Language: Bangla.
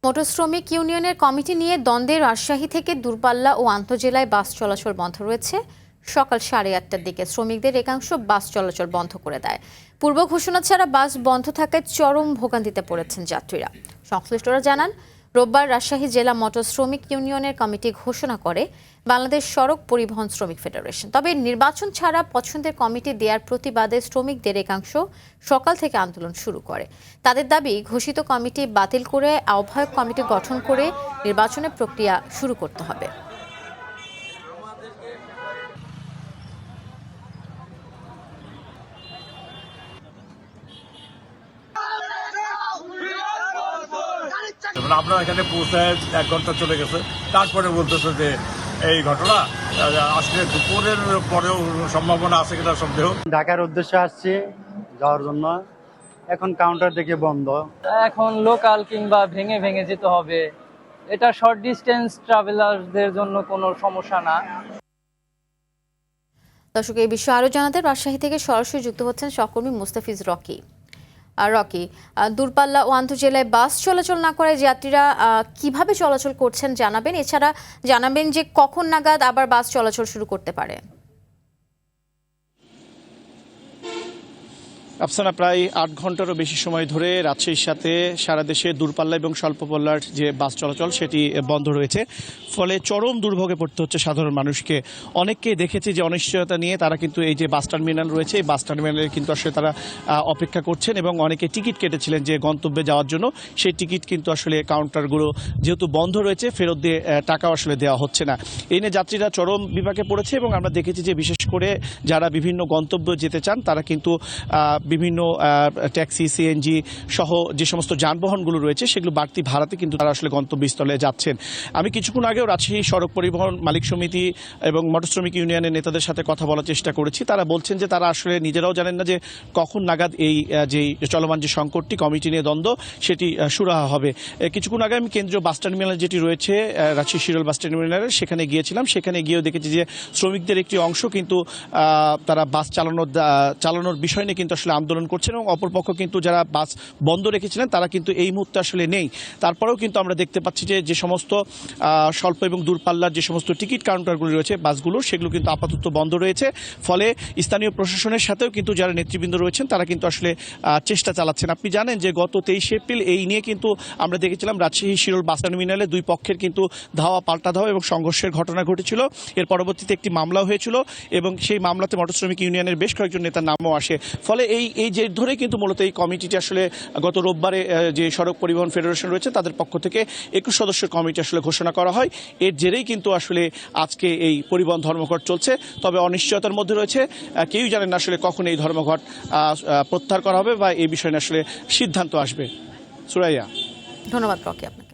মোটর শ্রমিক ইউনিয়নের কমিটি নিয়ে দ্বন্দ্বে রাজশাহী থেকে দূরপাল্লা ও আন্তজেলায় বাস চলাচল বন্ধ রয়েছে। সকাল 8:30টার দিকে শ্রমিকদের একাংশ বাস চলাচল বন্ধ করে দেয়। পূর্ব ঘোষণা ছাড়া বাস বন্ধ থাকায় চরম ভোগান্তিতে পড়েছেন যাত্রীরা। সংশ্লিষ্টরা জানান, রোববার রাজশাহী জেলা মোটর শ্রমিক ইউনিয়নের কমিটি ঘোষণা করে বাংলাদেশ সড়ক পরিবহন শ্রমিক ফেডারেশন। তবে নির্বাচন ছাড়া পছন্দের কমিটি দেওয়ার প্রতিবাদে শ্রমিকদের একাংশ সকাল থেকে আন্দোলন শুরু করে। তাদের দাবি, ঘোষিত কমিটি বাতিল করে আহ্বায়ক কমিটি গঠন করে নির্বাচনের প্রক্রিয়া শুরু করতে হবে। আমরা এখানে পৌঁছায় 1 ঘন্টা চলে গেছে, তারপরে বলতেছে যে এই ঘটনা আজকে দুপুরের পরেও সম্ভাবনা আছে কিনা সন্দেহ। ঢাকার উদ্দেশ্যে আসছি যাওয়ার জন্য, এখন কাউন্টার থেকে বন্ধ। এখন লোকাল কিংবা ভেঙে ভেঙে যেতে হবে, এটা শর্ট ডিস্টেন্স ট্রাভেলারদের জন্য কোনো সমস্যা না। দর্শক, এই বিষয়ে আরো জানাতে রাজশাহী থেকে সরাসরি যুক্ত হচ্ছেন সহকর্মী মুস্তাফিজ রকি। দূরপাল্লা ও আন্তজেলায় বাস চলাচল না করায় যাত্রীরা কিভাবে চলাচল করছেন জানাবেন। এছাড়া জানাবেন যে কখন নাগাদ আবার বাস চলাচল শুরু করতে পারে। আফসানা, প্রায় 8 ঘন্টারও বেশি সময় ধরে রাজশাহীর সাথে সারা দেশে দূরপাল্লা এবং স্বল্পপাল্লার যে বাস চলাচল সেটি বন্ধ রয়েছে। ফলে চরম দুর্ভোগে পড়তে হচ্ছে সাধারণ মানুষকে। অনেককে দেখেছি যে অনিশ্চয়তা নিয়ে তারা কিন্তু এই যে বাস টার্মিনাল রয়েছে, এই বাস টার্মিনালে কিন্তু আসলে তারা অপেক্ষা করছেন এবং অনেকে টিকিট কেটেছিলেন যে গন্তব্যে যাওয়ার জন্য। সেই টিকিট কিন্তু আসলে কাউন্টারগুলো যেহেতু বন্ধ রয়েছে, ফেরত দিয়ে টাকাও আসলে দেওয়া হচ্ছে না। এই নিয়ে যাত্রীরা চরম বিপাকে পড়েছে এবং আমরা দেখেছি যে বিশেষ করে যারা বিভিন্ন গন্তব্যে যেতে চান তারা কিন্তু বিভিন্ন ট্যাক্সি, সিএনজি সহ যে সমস্ত যানবাহনগুলো রয়েছে সেগুলো বাড়তি ভাড়াতে কিন্তু তারা আসলে গন্তব্যস্থলে যাচ্ছেন। আমি কিছুক্ষণ আগেও রাজশাহী সড়ক পরিবহন মালিক সমিতি এবং মোটর শ্রমিক ইউনিয়নের নেতাদের সাথে কথা বলার চেষ্টা করেছি। তারা বলছেন যে তারা আসলে নিজেরাও জানেন না যে কখন নাগাদ এই যে চলমান যে সংকটটি, কমিটি নিয়ে দ্বন্দ্ব, সেটি সুরাহা হবে। কিছুক্ষণ আগে আমি কেন্দ্রীয় বাস টার্মিনাল যেটি রয়েছে রাজশাহী শিরোল বাস টার্মিনালে, সেখানে গিয়েছিলাম। সেখানে গিয়েও দেখেছি যে শ্রমিকদের একটি অংশ কিন্তু তারা বাস চালানোর বিষয় নিয়ে কিন্তু আসলে আন্দোলন করছেন এবং অপরপক্ষ কিন্তু যারা বাস বন্ধ রেখেছিলেন তারা কিন্তু এই মুহূর্তে আসলে নেই। তারপরেও কিন্তু আমরা দেখতে পাচ্ছি যে সমস্ত স্বল্প এবং দূরপাল্লার যে সমস্ত টিকিট কাউন্টারগুলো রয়েছে বাসগুলো, সেগুলো কিন্তু আপাতত বন্ধ রয়েছে। ফলে স্থানীয় প্রশাসনের সাথেও কিন্তু যারা নেতৃবৃন্দ রয়েছেন তারা কিন্তু আসলে চেষ্টা চালাচ্ছেন। আপনি জানেন যে গত 23 এপ্রিল এই নিয়ে কিন্তু আমরা দেখেছিলাম রাজশাহী শিরোল বাস টার্মিনালে দুই পক্ষের কিন্তু ধাওয়া পাল্টা ধাওয়া এবং সংঘর্ষের ঘটনা ঘটেছিল। এর পরবর্তীতে একটি মামলাও হয়েছিল এবং সেই মামলাতে মোটর শ্রমিক ইউনিয়নের বেশ কয়েকজন নেতার নামও আসে। ফলে এই যে ধরে কিন্তু মূলত এই কমিটিটি আসলে গত রোববারে যে সড়ক পরিবহন ফেডারেশন রয়েছে তাদের পক্ষ থেকে 21 সদস্যের কমিটি আসলে ঘোষণা করা হয়। এর জেরেই কিন্তু আসলে আজকে এই পরিবহন ধর্মঘট চলছে। তবে অনিশ্চয়তার মধ্যে রয়েছে, কেউই জানেন না আসলে কখন এই ধর্মঘট প্রত্যাহার করা হবে বা এই বিষয়ে আসলে সিদ্ধান্ত আসবে। সুরাইয়া, ধন্যবাদ রকি আপনাকে।